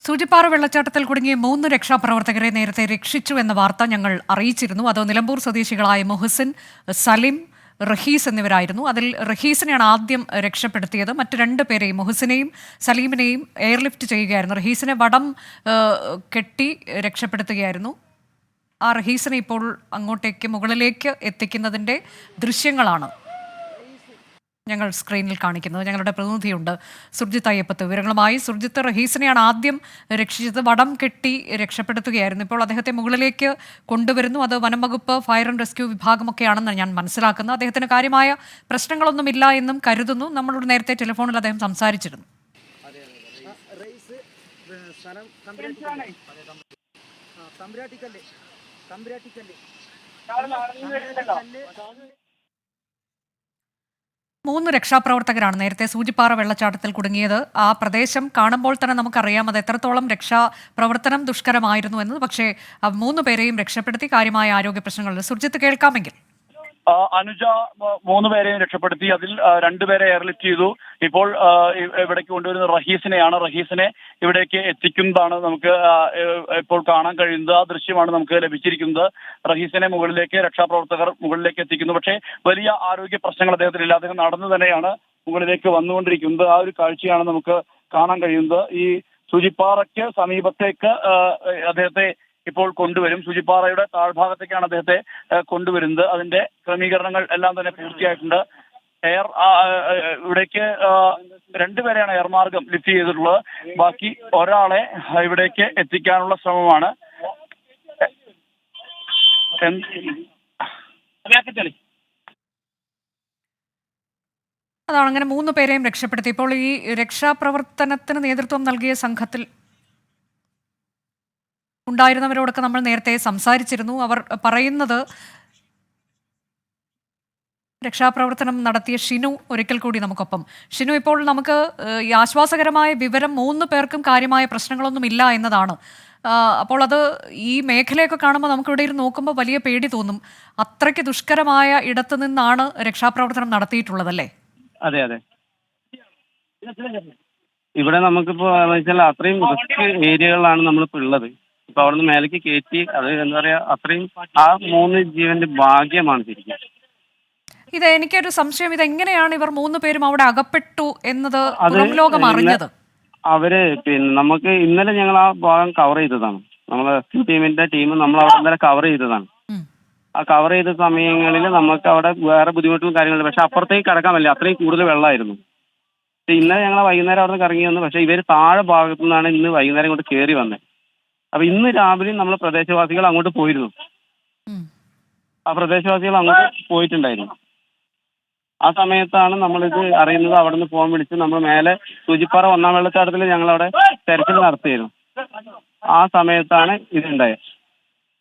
സൂചിപ്പാറ വെള്ളച്ചാട്ടത്തിൽ കുടുങ്ങിയ 3 രക്ഷാപ്രവർത്തകരെ നേരത്തെ രക്ഷിച്ചു എന്ന വാർത്ത ഞങ്ങൾ അറിയിച്ചിരുന്നു. അത് നിലമ്പൂർ സ്വദേശികളായ മുഹസിൻ, സലിം, റഹീസ് എന്നിവരായിരുന്നു. അതിൽ റഹീസിനെയാണ് ആദ്യം രക്ഷപ്പെടുത്തിയത്. മറ്റ് 2 പേരെയും, മുഹസിനെയും സലീമിനെയും എയർലിഫ്റ്റ് ചെയ്യുകയായിരുന്നു. റഹീസിനെ വടം കെട്ടി രക്ഷപ്പെടുത്തുകയായിരുന്നു. ആ റഹീസിനെ ഇപ്പോൾ അങ്ങോട്ടേക്ക് മുകളിലേക്ക് എത്തിക്കുന്നതിൻ്റെ ദൃശ്യങ്ങളാണ് ഞങ്ങൾ സ്ക്രീനിൽ കാണിക്കുന്നത്. ഞങ്ങളുടെ പ്രതിനിധിയുണ്ട് സുർജിത്ത് അയ്യപ്പത്ത് വിവരങ്ങളുമായി. സുർജിത്ത്, റഹീസിനെയാണ് ആദ്യം രക്ഷിച്ചത്, വടം കെട്ടി രക്ഷപ്പെടുത്തുകയായിരുന്നു. ഇപ്പോൾ അദ്ദേഹത്തെ മുകളിലേക്ക് കൊണ്ടുവരുന്നു. അത് വനം വകുപ്പ്, ഫയർ ആൻഡ് റെസ്ക്യൂ വിഭാഗമൊക്കെയാണെന്ന് ഞാൻ മനസ്സിലാക്കുന്നത്. അദ്ദേഹത്തിന് കാര്യമായ പ്രശ്നങ്ങളൊന്നുമില്ല എന്നും കരുതുന്നു. നമ്മളോട് നേരത്തെ ടെലിഫോണിൽ അദ്ദേഹം സംസാരിച്ചിരുന്നു. മൂന്ന് രക്ഷാപ്രവർത്തകരാണ് നേരത്തെ സൂചിപ്പാറ വെള്ളച്ചാട്ടത്തിൽ കുടുങ്ങിയത്. ആ പ്രദേശം കാണുമ്പോൾ തന്നെ നമുക്കറിയാം അത് എത്രത്തോളം രക്ഷാപ്രവർത്തനം ദുഷ്കരമായിരുന്നു എന്നത്. പക്ഷേ 3 പേരെയും രക്ഷപ്പെടുത്തി. കാര്യമായ ആരോഗ്യ പ്രശ്നങ്ങളുണ്ട്. സുർജിത്ത്, കേൾക്കാമെങ്കിൽ. അനുജ 3 പേരെയും രക്ഷപ്പെടുത്തി. അതിൽ 2 പേരെ എയർലിഫ്റ്റ് ചെയ്തു. ഇപ്പോൾ ഇവിടേക്ക് കൊണ്ടുവരുന്ന റഹീസിനെ ഇവിടേക്ക് എത്തിക്കുന്നതാണ് നമുക്ക് ഇപ്പോൾ കാണാൻ കഴിയുന്നത്. ആ ദൃശ്യമാണ് നമുക്ക് ലഭിച്ചിരിക്കുന്നത്. റഹീസിനെ രക്ഷാപ്രവർത്തകർ മുകളിലേക്ക് എത്തിക്കുന്നു. പക്ഷേ വലിയ ആരോഗ്യ പ്രശ്നങ്ങൾ അദ്ദേഹത്തിനില്ല. അദ്ദേഹം നടന്നു തന്നെയാണ് മുകളിലേക്ക് വന്നുകൊണ്ടിരിക്കുന്നത്. ആ ഒരു കാഴ്ചയാണ് നമുക്ക് കാണാൻ കഴിയുന്നത്. ഈ സൂചിപ്പാറയ്ക്ക് സമീപത്തേക്ക് അദ്ദേഹത്തെ ഇപ്പോൾ കൊണ്ടുവരും. സൂചിപ്പാറയുടെ താഴ്ഭാഗത്തേക്കാണ് അദ്ദേഹത്തെ കൊണ്ടുവരുന്നത്. അതിന്റെ ക്രമീകരണങ്ങൾ എല്ലാം തന്നെ പൂർത്തിയായിട്ടുണ്ട്. ഇവിടേക്ക് 2 പേരെയാണ് എയർ മാർഗം ലിഫ്റ്റ് ചെയ്തിട്ടുള്ളത്. ബാക്കി ഒരാളെ ഇവിടേക്ക് എത്തിക്കാനുള്ള ശ്രമമാണ്. അതാണ്, അങ്ങനെ 3 പേരെയും രക്ഷപ്പെടുത്തി. ഇപ്പോൾ ഈ രക്ഷാപ്രവർത്തനത്തിന് നേതൃത്വം നൽകിയ സംഘത്തിൽ ഉണ്ടായിരുന്നവരോടൊക്കെ നമ്മൾ നേരത്തെ സംസാരിച്ചിരുന്നു. അവർ പറയുന്നത്, രക്ഷാപ്രവർത്തനം നടത്തിയ ഷിനു ഒരിക്കൽ കൂടി നമുക്കൊപ്പം. ഷിനു, ഇപ്പോൾ നമുക്ക് ഈ ആശ്വാസകരമായ വിവരം 3 പേർക്കും കാര്യമായ പ്രശ്നങ്ങളൊന്നുമില്ല എന്നതാണ്. അപ്പോൾ അത് ഈ മേഖലയൊക്കെ കാണുമ്പോൾ നമുക്കിവിടെ ഇരുന്ന് നോക്കുമ്പോൾ വലിയ പേടി തോന്നും. അത്രയ്ക്ക് ദുഷ്കരമായ ഇടത്തു നിന്നാണ് രക്ഷാപ്രവർത്തനം നടത്തിയിട്ടുള്ളതല്ലേ? അതെ അതെ, ഇവിടെ നമുക്കിപ്പോ അത്രയും റിസ്ക് ഏരിയകളിലാണ് നമ്മളിപ്പോൾ ഉള്ളത്. ഇപ്പൊ അവിടുന്ന് മേലേക്ക് കയറ്റി, അത് എന്താ പറയാ, അത്രയും ആ 3 ജീവന്റെ ഭാഗ്യമാണ് ശരിക്കും. ഇത് എനിക്കൊരു സംശയം, ഇതെങ്ങനെയാണ് ഇവർ 3 പേരും അവിടെ അകപ്പെട്ടു എന്നത് ലോകം അറിഞ്ഞത്? അവര് നമുക്ക് ഇന്നലെ ഞങ്ങൾ ആ ഭാഗം കവർ ചെയ്തതാണ്. നമ്മളെ റെസ്ക്യൂ ടീമിന്റെ നമ്മൾ അവിടെ ഇന്നലെ കവർ ചെയ്തതാണ്. ആ കവർ ചെയ്ത സമയങ്ങളിൽ നമുക്ക് അവിടെ വേറെ ബുദ്ധിമുട്ടും കാര്യങ്ങളും, പക്ഷെ അപ്പുറത്തേക്ക് കടക്കാൻ പറ്റില്ല, അത്രയും കൂടുതൽ വെള്ളമായിരുന്നു. പക്ഷെ ഇന്നലെ ഞങ്ങൾ വൈകുന്നേരം അവിടെ നിന്ന് കറങ്ങി വന്നു. പക്ഷെ ഇവർ താഴെ ഭാഗത്തു നിന്നാണ് ഇന്ന് വൈകുന്നേരം ഇങ്ങോട്ട് കയറി വന്നത്. അപ്പൊ ഇന്ന് രാവിലെ നമ്മൾ പ്രദേശവാസികൾ അങ്ങോട്ട് പോയിരുന്നു. ആ പ്രദേശവാസികൾ അങ്ങോട്ട് പോയിട്ടുണ്ടായിരുന്നു. ആ സമയത്താണ് നമ്മളിത് അറിയുന്നത്. അവിടെ നിന്ന് ഫോൺ വിളിച്ച് നമ്മൾ മേലെ സൂചിപ്പാറ 1-ാം വെള്ളച്ചാട്ടത്തിൽ ഞങ്ങളവിടെ തെരച്ചിൽ നടത്തിയിരുന്നു. ആ സമയത്താണ് ഇതുണ്ടായത്.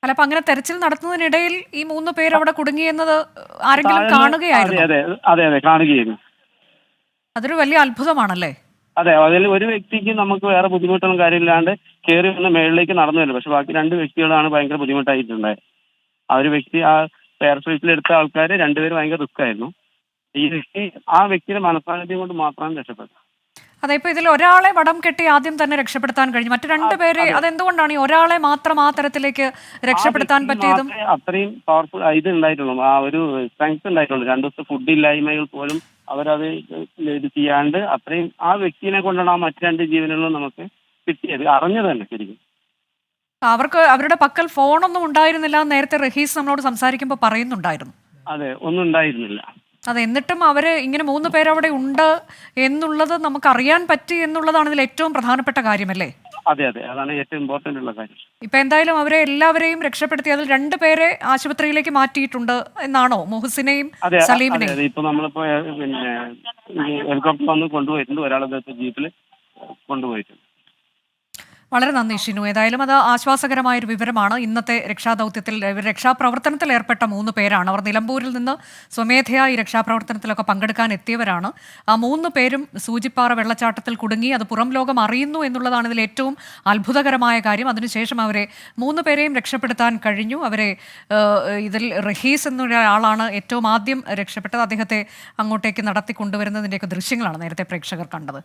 അല്ല, അപ്പൊ അങ്ങനെ തെരച്ചിൽ നടത്തുന്നതിനിടയിൽ ഈ 3 പേര് അവിടെ കുടുങ്ങിയെന്നത് ആരെങ്കിലും കാണുകയായിരുന്നു? അതെ അതെ അതെ, കാണുകയായിരുന്നു. അതൊരു വലിയ അത്ഭുതമാണല്ലേ? അതെ, അതിൽ ഒരു വ്യക്തിക്ക് നമുക്ക് വേറെ ബുദ്ധിമുട്ടൊന്നും കാര്യമില്ലാണ്ട് കയറി വന്ന് മേളിലേക്ക് നടന്നു വരും. പക്ഷെ ബാക്കി 2 വ്യക്തികളാണ് ഭയങ്കര ബുദ്ധിമുട്ടായിട്ടുണ്ടായത്. ആ ഒരു വ്യക്തി, ആ എയർ സ്ട്രീറ്റിലെടുത്ത ആൾക്കാർ 2 പേര് ഭയങ്കര റിസ്ക് ആയിരുന്നു. ഈ വ്യക്തി, ആ വ്യക്തിയുടെ മനസാന്നിധ്യം കൊണ്ട് മാത്രമാണ് രക്ഷപ്പെട്ടത്. അതെ, ഇപ്പൊ ഇതിൽ ഒരാളെ വടം കെട്ടി ആദ്യം തന്നെ രക്ഷപ്പെടുത്താൻ കഴിഞ്ഞു. മറ്റു 2 പേരെ അതെന്തുകൊണ്ടാണ് ഈ ഒരാളെ മാത്രം ആ തരത്തിലേക്ക് രക്ഷപ്പെടുത്താൻ പറ്റിയതും? അത്രയും പവർഫുൾ ഇത് ഉണ്ടായിട്ടുള്ളൂ, ആ ഒരു സ്ട്രെങ്ത് ഉണ്ടായിട്ടുള്ളൂ. 2 ദിവസത്തെ ഫുഡ് ഇല്ലായ്മകൾ പോലും അവരത് ഇത് ചെയ്യാണ്ട് അത്രയും ആ വ്യക്തിനെ കൊണ്ടാണ് ആ മറ്റു 2 ജീവനുകളും നമുക്ക് കിട്ടിയത്. അറിഞ്ഞത് തന്നെ ശരിക്കും. അവർക്ക് അവരുടെ പക്കൽ ഫോണൊന്നും ഉണ്ടായിരുന്നില്ല, നേരത്തെ റഹീസ് നമ്മളോട് സംസാരിക്കുമ്പോൾ പറയുന്നുണ്ടായിരുന്നു. അതെ, ഒന്നും ഉണ്ടായിരുന്നില്ല. അതെ, എന്നിട്ടും അവര് ഇങ്ങനെ 3 പേരവിടെ ഉണ്ട് എന്നുള്ളത് നമുക്കറിയാൻ പറ്റി എന്നുള്ളതാണ് ഇതിൽ ഏറ്റവും പ്രധാനപ്പെട്ട കാര്യമല്ലേ? അതെ അതെ, അതാണ് ഏറ്റവും ഇമ്പോർട്ടന്റ് ഉള്ള കാര്യം. ഇപ്പൊ എന്തായാലും അവരെ എല്ലാവരെയും രക്ഷപ്പെടുത്തി. അതിൽ 2 പേരെ ആശുപത്രിയിലേക്ക് മാറ്റിയിട്ടുണ്ട് എന്നാണോ? മുഹസിനെയും സലീമിനെയും. ഇപ്പൊ നമ്മളിപ്പോ ഹെലികോപ്റ്റർ വന്ന് കൊണ്ടുപോയിട്ടുണ്ട്. ഒരാളെ ജീപ്പിൽ കൊണ്ടുപോയിട്ടുണ്ട്. വളരെ നന്ദി ഷിനു. ഏതായാലും അത് ആശ്വാസകരമായൊരു വിവരമാണ്. ഇന്നത്തെ രക്ഷാദൗത്യത്തിൽ രക്ഷാപ്രവർത്തനത്തിൽ ഏർപ്പെട്ട 3 പേരാണ്. അവർ നിലമ്പൂരിൽ നിന്ന് സ്വമേധയാ ഈ രക്ഷാപ്രവർത്തനത്തിലൊക്കെ പങ്കെടുക്കാൻ എത്തിയവരാണ്. ആ 3 പേരും സൂചിപ്പാറ വെള്ളച്ചാട്ടത്തിൽ കുടുങ്ങി. അത് പുറം ലോകം അറിയുന്നു എന്നുള്ളതാണ് ഇതിൽ ഏറ്റവും അത്ഭുതകരമായ കാര്യം. അതിനുശേഷം അവരെ 3 പേരെയും രക്ഷപ്പെടുത്താൻ കഴിഞ്ഞു. അവരെ ഇതിൽ റഹീസ് എന്നൊരാളാണ് ഏറ്റവും ആദ്യം രക്ഷപ്പെട്ടത്. അദ്ദേഹത്തെ അങ്ങോട്ടേക്ക് നടത്തിക്കൊണ്ടുവരുന്നതിൻ്റെയൊക്കെ ദൃശ്യങ്ങളാണ് നേരത്തെ പ്രേക്ഷകർ കണ്ടത്.